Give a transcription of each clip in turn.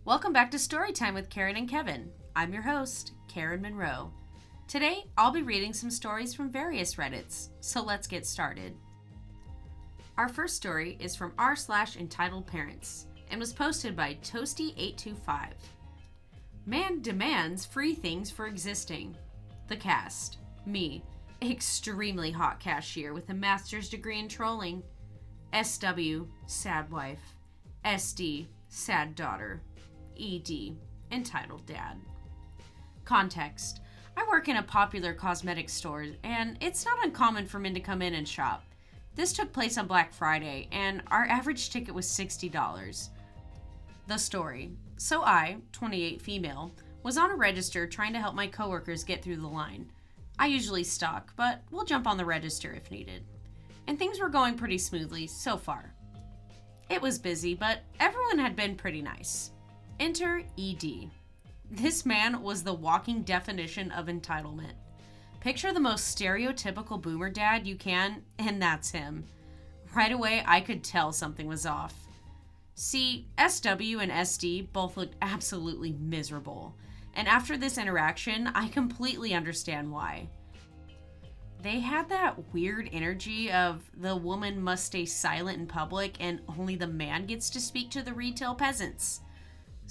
Welcome back to Storytime with Karen and Kevin. I'm your host, Karen Monroe. Today, I'll be reading some stories from various Reddits, so let's get started. Our first story is from r/entitledparents and was posted by Toasty825. Man demands free things for existing. The cast. Me, extremely hot cashier with a master's degree in trolling. SW, sad wife. SD, sad daughter. ED, entitled dad. Context. I work in a popular cosmetics store, and it's not uncommon for men to come in and shop. This took place on Black Friday, and our average ticket was $60. The story. So I, 28 female, was on a register trying to help my coworkers get through the line. I usually stock, but we'll jump on the register if needed. And things were going pretty smoothly so far. It was busy, but everyone had been pretty nice. Enter ED. This man was the walking definition of entitlement. Picture the most stereotypical boomer dad you can, and that's him. Right away, I could tell something was off. See, SW and SD both looked absolutely miserable, and after this interaction, I completely understand why. They had that weird energy of the woman must stay silent in public and only the man gets to speak to the retail peasants.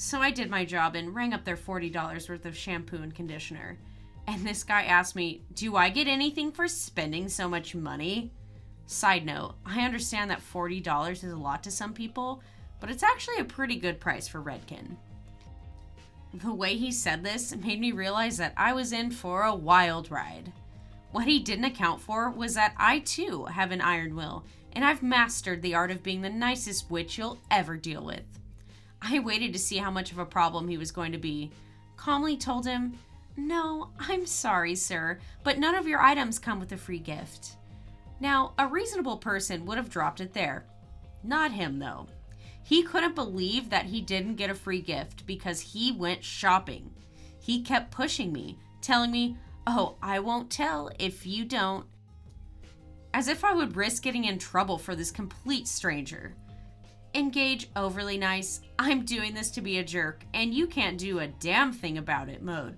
So I did my job and rang up their $40 worth of shampoo and conditioner. And this guy asked me, do I get anything for spending so much money? Side note, I understand that $40 is a lot to some people, but it's actually a pretty good price for Redken. The way he said this made me realize that I was in for a wild ride. What he didn't account for was that I too have an iron will, and I've mastered the art of being the nicest witch you'll ever deal with. I waited to see how much of a problem he was going to be. Calmly told him, "No, I'm sorry, sir, but none of your items come with a free gift." Now, a reasonable person would have dropped it there. Not him, though. He couldn't believe that he didn't get a free gift because he went shopping. He kept pushing me, telling me, "Oh, I won't tell if you don't." As if I would risk getting in trouble for this complete stranger. Engage overly nice, I'm doing this to be a jerk, and you can't do a damn thing about it mode.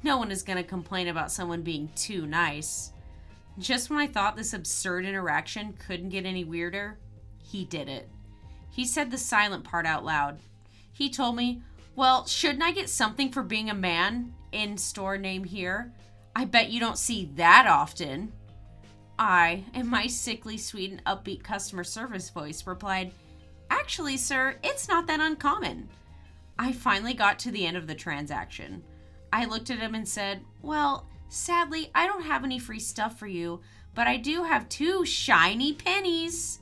No one is going to complain about someone being too nice. Just when I thought this absurd interaction couldn't get any weirder, he did it. He said the silent part out loud. He told me, "Well, shouldn't I get something for being a man? In store name here. I bet you don't see that often." I, in my sickly sweet and upbeat customer service voice, replied, "Actually, sir, it's not that uncommon." I finally got to the end of the transaction. I looked at him and said, "Well, sadly, I don't have any free stuff for you, but I do have 2 shiny pennies."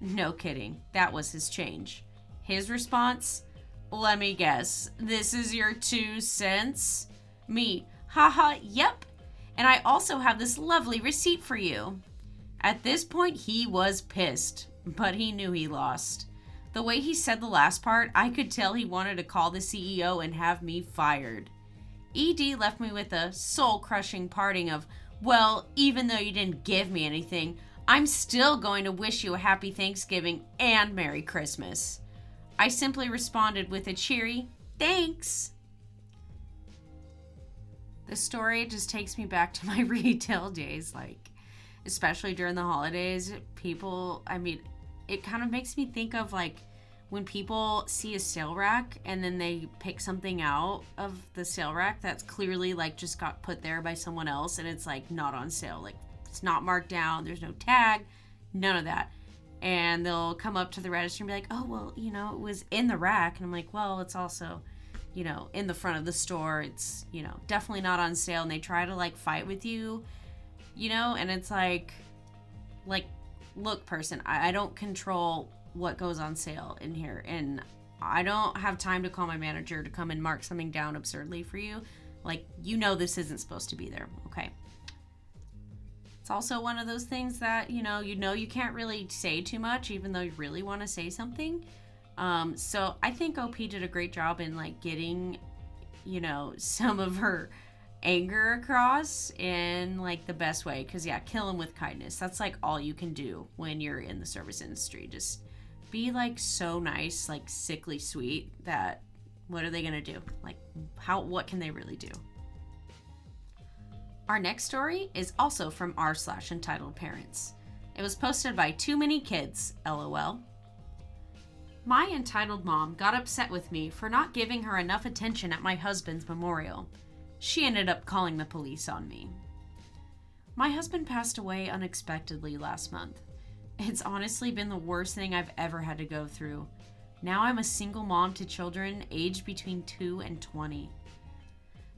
No kidding, that was his change. His response, "Let me guess, this is your 2 cents? Me, haha, yep. And I also have this lovely receipt for you." At this point, he was pissed, but he knew he lost. The way he said the last part, I could tell he wanted to call the CEO and have me fired. ED left me with a soul-crushing parting of, "Well, even though you didn't give me anything, I'm still going to wish you a happy Thanksgiving and Merry Christmas." I simply responded with a cheery, "Thanks." The story just takes me back to my retail days, especially during the holidays. It kind of makes me think of when people see a sale rack and then they pick something out of the sale rack that's clearly just got put there by someone else, and it's not on sale. It's not marked down, there's no tag, none of that. And they'll come up to the register and be like, "Oh, well, it was in the rack." And I'm like, "Well, it's also, in the front of the store. It's, definitely not on sale." And they try to fight with you, and it's look, person, I don't control what goes on sale in here, and I don't have time to call my manager to come and mark something down absurdly for you. This isn't supposed to be there, okay? It's also one of those things that, you can't really say too much, even though you really want to say something. So I think OP did a great job in getting, some of her anger across in the best way, because kill them with kindness. That's all you can do when you're in the service industry. Just be so nice, sickly sweet, that what are they going to do? Like, what can they really do? Our next story is also from r/entitledparents. It was posted by Too Many Kids, LOL. My entitled mom got upset with me for not giving her enough attention at my husband's memorial. She ended up calling the police on me. My husband passed away unexpectedly last month. It's honestly been the worst thing I've ever had to go through. Now I'm a single mom to children aged between 2 and 20.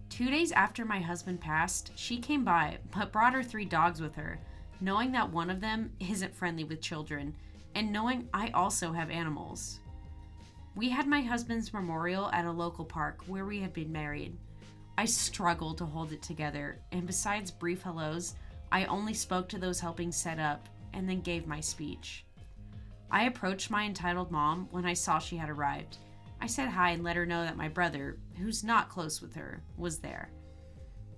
2 days after my husband passed, she came by but brought her 3 dogs with her, knowing that one of them isn't friendly with children, and knowing I also have animals. We had my husband's memorial at a local park where we had been married. I struggled to hold it together, and besides brief hellos, I only spoke to those helping set up and then gave my speech. I approached my entitled mom when I saw she had arrived. I said hi and let her know that my brother, who's not close with her, was there.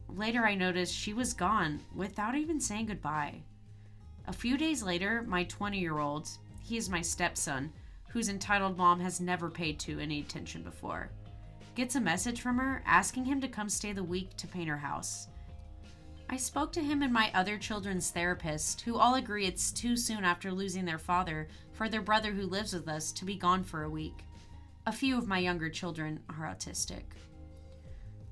Later I noticed she was gone without even saying goodbye. A few days later, my 20-year-old, he is my stepson, whose entitled mom has never paid to any attention before, gets a message from her asking him to come stay the week to paint her house. I spoke to him and my other children's therapist, who all agree it's too soon after losing their father for their brother who lives with us to be gone for a week. A few of my younger children are autistic.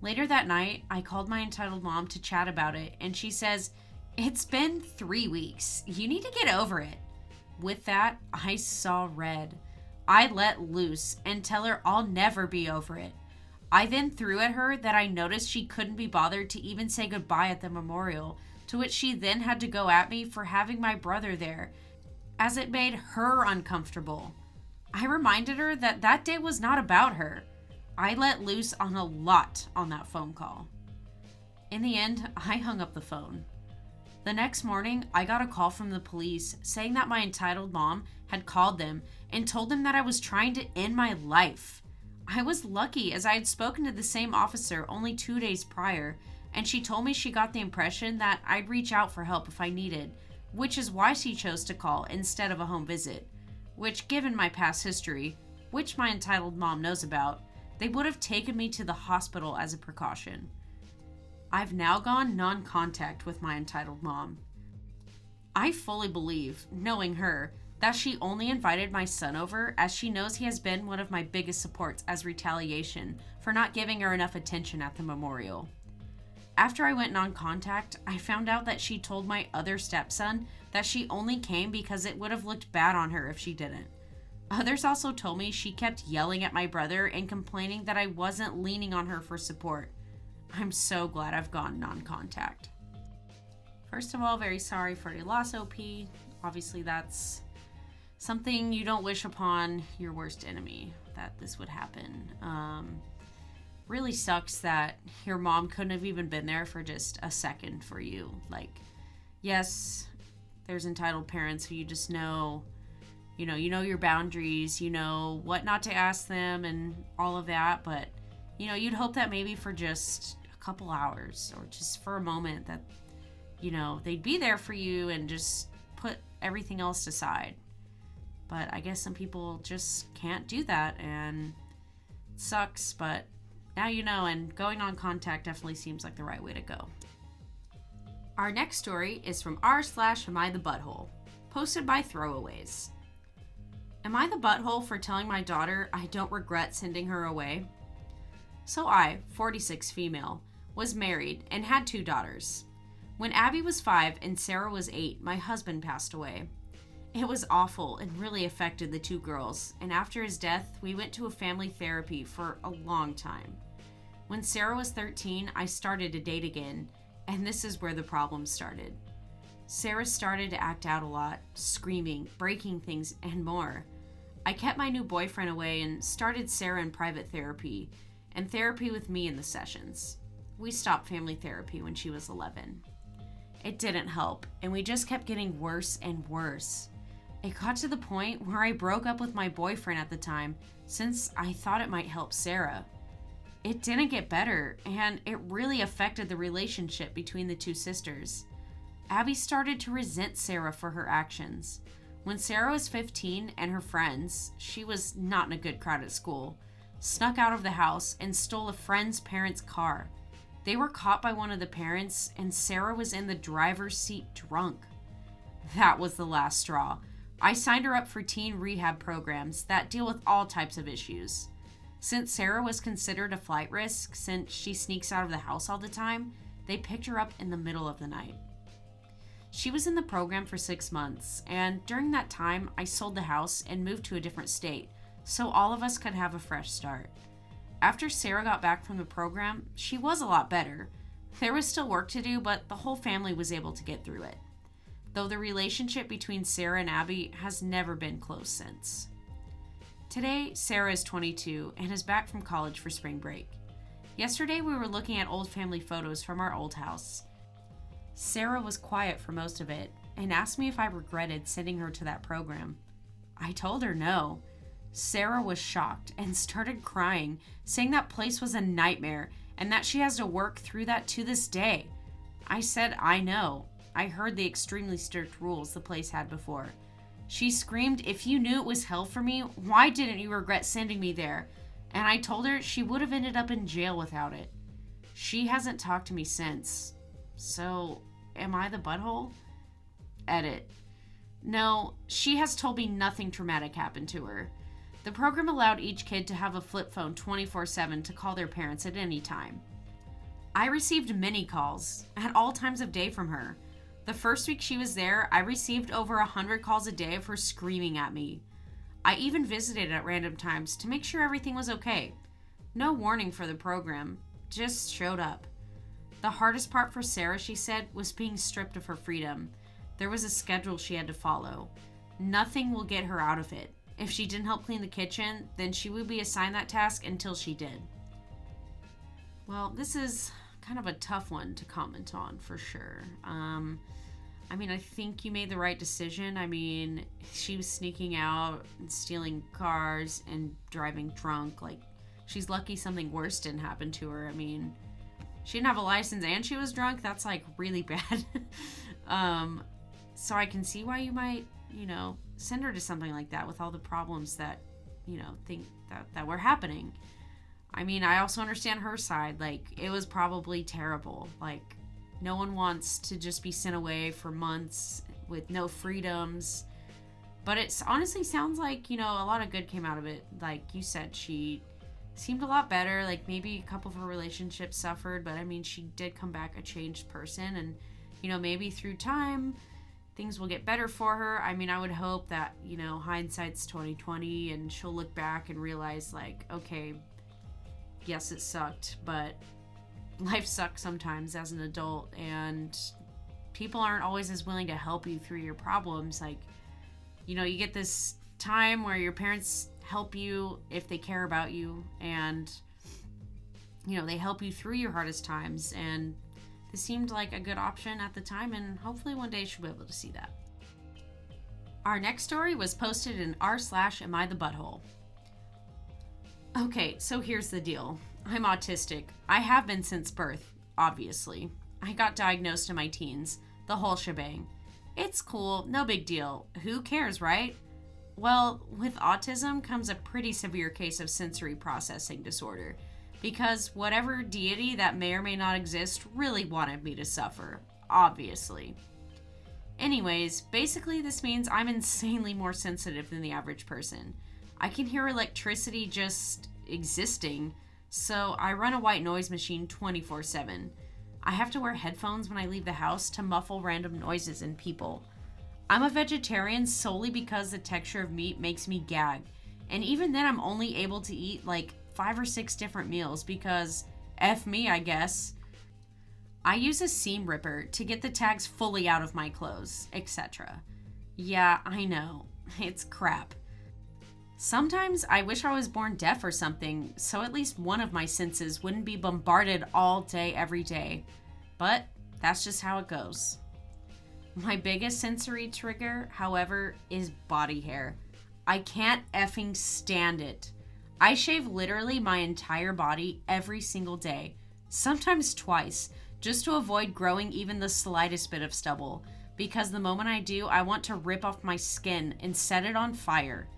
Later that night, I called my entitled mom to chat about it, and she says, "It's been 3 weeks. You need to get over it." With that, I saw red. I let loose and tell her I'll never be over it. I then threw at her that I noticed she couldn't be bothered to even say goodbye at the memorial, to which she then had to go at me for having my brother there, as it made her uncomfortable. I reminded her that that day was not about her. I let loose on a lot on that phone call. In the end, I hung up the phone. The next morning, I got a call from the police saying that my entitled mom had called them and told them that I was trying to end my life. I was lucky, as I had spoken to the same officer only 2 days prior, and she told me she got the impression that I'd reach out for help if I needed, which is why she chose to call instead of a home visit, which, given my past history, which my entitled mom knows about, they would have taken me to the hospital as a precaution. I've now gone non-contact with my entitled mom. I fully believe, knowing her, that she only invited my son over as she knows he has been one of my biggest supports as retaliation for not giving her enough attention at the memorial. After I went non-contact, I found out that she told my other stepson that she only came because it would have looked bad on her if she didn't. Others also told me she kept yelling at my brother and complaining that I wasn't leaning on her for support. I'm so glad I've gone non-contact. First of all, very sorry for your loss, OP. Obviously, that's something you don't wish upon your worst enemy, that this would happen. Really sucks that your mom couldn't have even been there for just a second for you. Like, yes, there's entitled parents who you just know, you know your boundaries, you know what not to ask them and all of that, but you'd hope that maybe for just a couple hours or just for a moment that, they'd be there for you and just put everything else aside. But I guess some people just can't do that, and it sucks, but now you know, and going on contact definitely seems like the right way to go. Our next story is from r/Am I the Butthole, posted by Throwaways. Am I the butthole for telling my daughter I don't regret sending her away? So I, 46 female, was married and had 2 daughters. When Abby was 5 and Sarah was 8, my husband passed away. It was awful and really affected the 2 girls, and after his death, we went to a family therapy for a long time. When Sarah was 13, I started to date again, and this is where the problem started. Sarah started to act out a lot, screaming, breaking things, and more. I kept my new boyfriend away and started Sarah in private therapy, and therapy with me in the sessions. We stopped family therapy when she was 11. It didn't help, and we just kept getting worse and worse. It got to the point where I broke up with my boyfriend at the time, since I thought it might help Sarah. It didn't get better, and it really affected the relationship between the 2 sisters. Abby started to resent Sarah for her actions. When Sarah was 15 and her friends, she was not in a good crowd at school, snuck out of the house, and stole a friend's parents' car. They were caught by one of the parents, and Sarah was in the driver's seat drunk. That was the last straw. I signed her up for teen rehab programs that deal with all types of issues. Since Sarah was considered a flight risk since she sneaks out of the house all the time, they picked her up in the middle of the night. She was in the program for 6 months, and during that time, I sold the house and moved to a different state, so all of us could have a fresh start. After Sarah got back from the program, she was a lot better. There was still work to do, but the whole family was able to get through it. Though the relationship between Sarah and Abby has never been close since. Today, Sarah is 22 and is back from college for spring break. Yesterday, we were looking at old family photos from our old house. Sarah was quiet for most of it and asked me if I regretted sending her to that program. I told her no. Sarah was shocked and started crying, saying that place was a nightmare and that she has to work through that to this day. I said, I know. I heard the extremely strict rules the place had before. She screamed, if you knew it was hell for me, why didn't you regret sending me there? And I told her she would have ended up in jail without it. She hasn't talked to me since. So, am I the butthole? Edit. No, she has told me nothing traumatic happened to her. The program allowed each kid to have a flip phone 24/7 to call their parents at any time. I received many calls at all times of day from her. The first week she was there, I received over 100 calls a day of her screaming at me. I even visited at random times to make sure everything was okay. No warning for the program, just showed up. The hardest part for Sarah, she said, was being stripped of her freedom. There was a schedule she had to follow. Nothing will get her out of it. If she didn't help clean the kitchen, then she would be assigned that task until she did. Well, this is kind of a tough one to comment on for sure. I think you made the right decision. She was sneaking out and stealing cars and driving drunk. She's lucky something worse didn't happen to her. She didn't have a license and she was drunk. That's really bad. So I can see why you might, send her to something like that with all the problems that, think that were happening. I also understand her side. It was probably terrible. No one wants to just be sent away for months with no freedoms. But it honestly sounds like, a lot of good came out of it. Like you said, she seemed a lot better. Maybe a couple of her relationships suffered, but she did come back a changed person. And, maybe through time, things will get better for her. I would hope that, hindsight's 20/20 and she'll look back and realize okay, yes, it sucked, but life sucks sometimes as an adult, and people aren't always as willing to help you through your problems. You get this time where your parents help you if they care about you, and, they help you through your hardest times, and this seemed like a good option at the time, and hopefully one day she'll be able to see that. Our next story was posted in r/AmITheButthole. Okay, so here's the deal. I'm autistic. I have been since birth, obviously. I got diagnosed in my teens, the whole shebang. It's cool, no big deal. Who cares, right? Well, with autism comes a pretty severe case of sensory processing disorder, because whatever deity that may or may not exist really wanted me to suffer, obviously. Anyways, basically this means I'm insanely more sensitive than the average person. I can hear electricity just existing, so I run a white noise machine 24/7. I have to wear headphones when I leave the house to muffle random noises and people. I'm a vegetarian solely because the texture of meat makes me gag, and even then I'm only able to eat 5 or 6 different meals because F me, I guess. I use a seam ripper to get the tags fully out of my clothes, etc. Yeah, I know, it's crap. Sometimes I wish I was born deaf or something, so at least one of my senses wouldn't be bombarded all day, every day. But that's just how it goes. My biggest sensory trigger, however, is body hair. I can't effing stand it. I shave literally my entire body every single day, sometimes twice, just to avoid growing even the slightest bit of stubble, because the moment I do, I want to rip off my skin and set it on fire.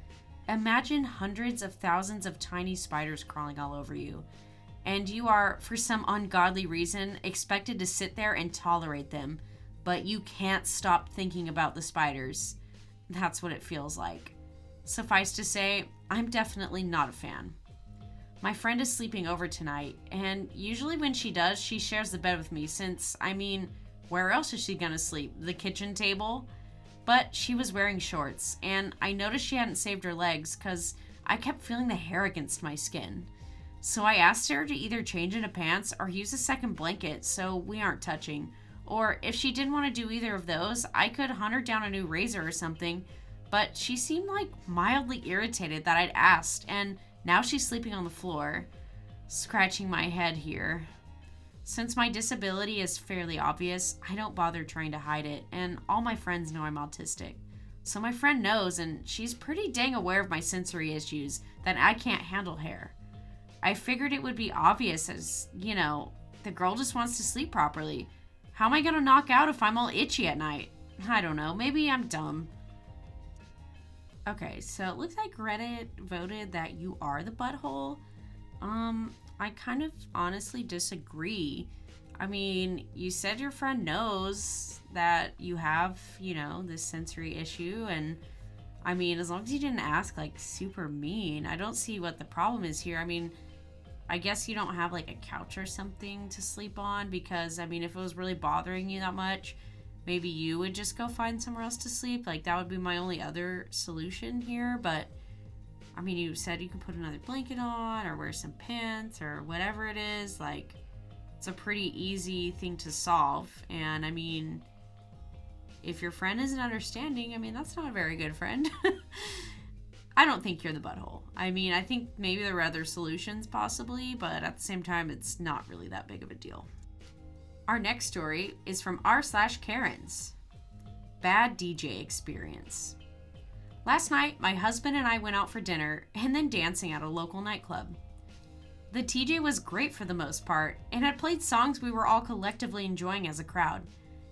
Imagine hundreds of thousands of tiny spiders crawling all over you, and you are, for some ungodly reason, expected to sit there and tolerate them, but you can't stop thinking about the spiders. That's what it feels like. Suffice to say, I'm definitely not a fan. My friend is sleeping over tonight, and usually when she does, she shares the bed with me since, where else is she gonna sleep? The kitchen table? But she was wearing shorts, and I noticed she hadn't saved her legs because I kept feeling the hair against my skin. So I asked her to either change into pants or use a second blanket so we aren't touching. Or if she didn't want to do either of those, I could hunt her down a new razor or something. But she seemed like mildly irritated that I'd asked, and now she's sleeping on the floor, scratching my head here. Since my disability is fairly obvious, I don't bother trying to hide it, and all my friends know I'm autistic. So my friend knows, and she's pretty dang aware of my sensory issues, that I can't handle hair. I figured it would be obvious as, the girl just wants to sleep properly. How am I gonna knock out if I'm all itchy at night? I don't know, maybe I'm dumb. Okay, so it looks like Reddit voted that you are the butthole. I kind of honestly disagree. You said your friend knows that you have, this sensory issue, and as long as you didn't ask super mean, I don't see what the problem is here. I guess you don't have a couch or something to sleep on because, if it was really bothering you that much, maybe you would just go find somewhere else to sleep. That would be my only other solution here. But, you said you could put another blanket on or wear some pants or whatever it is. It's a pretty easy thing to solve. And, if your friend isn't understanding, that's not a very good friend. I don't think you're the butthole. I think maybe there are other solutions possibly, but at the same time, it's not really that big of a deal. Our next story is from r/Karens. Bad DJ experience. Last night, my husband and I went out for dinner and then dancing at a local nightclub. The TJ was great for the most part and had played songs we were all collectively enjoying as a crowd.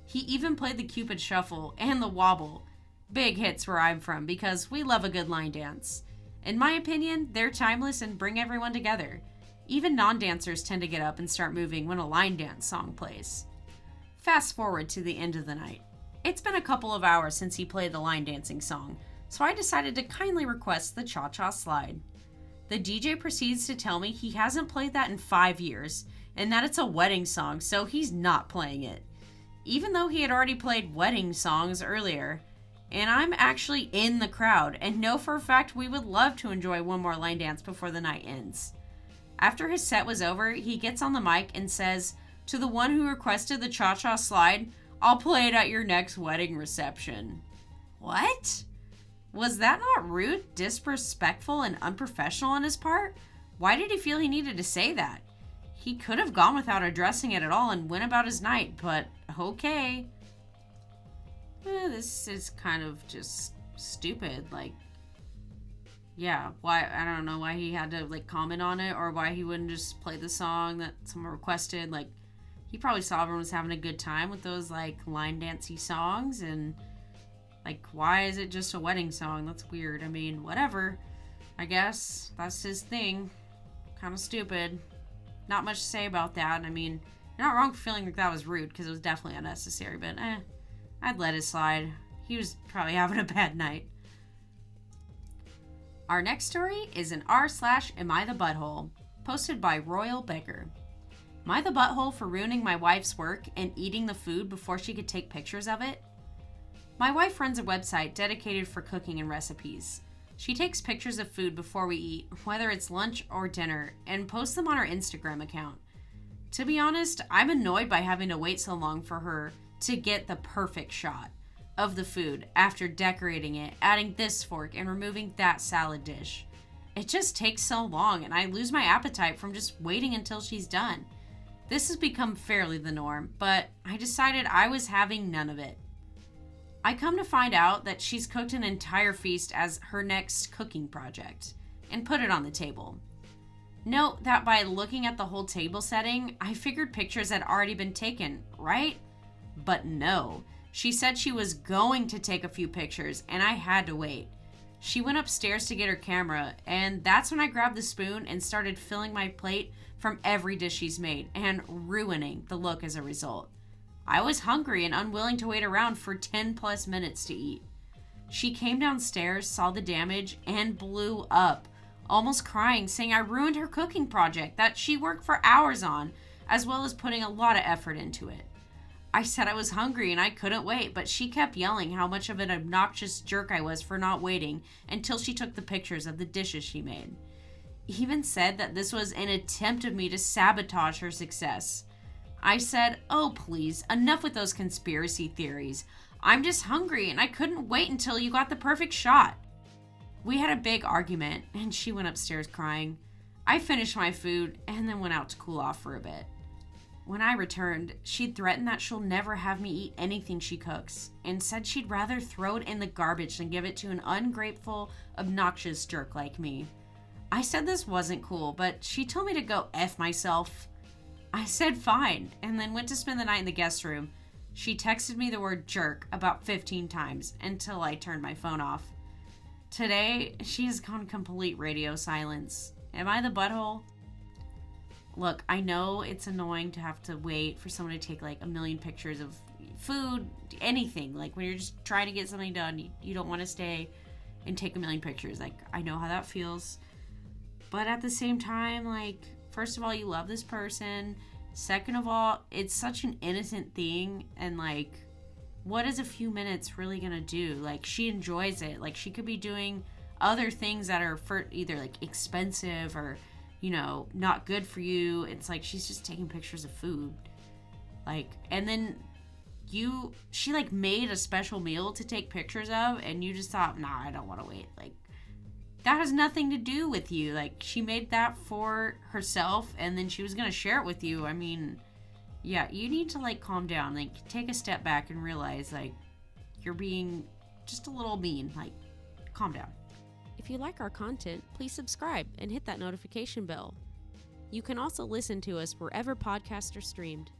He even played the Cupid Shuffle and the Wobble. Big hits where I'm from because we love a good line dance. In my opinion, they're timeless and bring everyone together. Even non-dancers tend to get up and start moving when a line dance song plays. Fast forward to the end of the night. It's been a couple of hours since he played the line dancing song, so I decided to kindly request the Cha-Cha Slide. The DJ proceeds to tell me he hasn't played that in 5 years, and that it's a wedding song, so he's not playing it. Even though he had already played wedding songs earlier. And I'm actually in the crowd, and know for a fact we would love to enjoy one more line dance before the night ends. After his set was over, he gets on the mic and says, "To the one who requested the Cha-Cha Slide, I'll play it at your next wedding reception." What? Was that not rude, disrespectful, and unprofessional on his part? Why did he feel he needed to say that? He could have gone without addressing it at all and went about his night, but okay. This is kind of just stupid. Why? I don't know why he had to comment on it, or why he wouldn't just play the song that someone requested. He probably saw everyone was having a good time with those line dancey songs, and why is it just a wedding song? That's weird. Whatever. I guess that's his thing. Kind of stupid. Not much to say about that. You're not wrong for feeling that was rude because it was definitely unnecessary, but I'd let it slide. He was probably having a bad night. Our next story is an r/Am I the Butthole, posted by Royal Beggar. Am I the butthole for ruining my wife's work and eating the food before she could take pictures of it? My wife runs a website dedicated for cooking and recipes. She takes pictures of food before we eat, whether it's lunch or dinner, and posts them on her Instagram account. To be honest, I'm annoyed by having to wait so long for her to get the perfect shot of the food after decorating it, adding this fork, and removing that salad dish. It just takes so long, and I lose my appetite from just waiting until she's done. This has become fairly the norm, but I decided I was having none of it. I come to find out that she's cooked an entire feast as her next cooking project, and put it on the table. Note that by looking at the whole table setting, I figured pictures had already been taken, right? But no, she said she was going to take a few pictures, and I had to wait. She went upstairs to get her camera, and that's when I grabbed the spoon and started filling my plate from every dish she's made and ruining the look as a result. I was hungry and unwilling to wait around for 10 plus minutes to eat. She came downstairs, saw the damage, and blew up, almost crying, saying I ruined her cooking project that she worked for hours on, as well as putting a lot of effort into it. I said I was hungry and I couldn't wait, but she kept yelling how much of an obnoxious jerk I was for not waiting until she took the pictures of the dishes she made. Even said that this was an attempt of me to sabotage her success. I said, oh please, enough with those conspiracy theories. I'm just hungry and I couldn't wait until you got the perfect shot. We had a big argument and she went upstairs crying. I finished my food and then went out to cool off for a bit. When I returned, she'd threatened that she'll never have me eat anything she cooks and said she'd rather throw it in the garbage than give it to an ungrateful, obnoxious jerk like me. I said this wasn't cool, but she told me to go F myself. I said fine, and then went to spend the night in the guest room. She texted me the word jerk about 15 times until I turned my phone off. Today, she has gone complete radio silence. Am I the butthole? Look, I know it's annoying to have to wait for someone to take like a million pictures of food, anything. Like when you're just trying to get something done, you don't want to stay and take a million pictures. Like, I know how that feels. But at the same time, like, first of all, you love this person. Second of all, it's such an innocent thing. And like, what is a few minutes really gonna do? Like, she enjoys it. Like, she could be doing other things that are for either like expensive or, you know, not good for you. It's like she's just taking pictures of food. Like, and then she like made a special meal to take pictures of, and you just thought, nah, I don't want to wait. Like, that has nothing to do with you. Like, she made that for herself, and then she was gonna share it with you. I mean, yeah, you need to like calm down. Like, take a step back and realize like you're being just a little mean. Like, calm down. If you like our content, please subscribe and hit that notification bell. You can also listen to us wherever podcasts are streamed.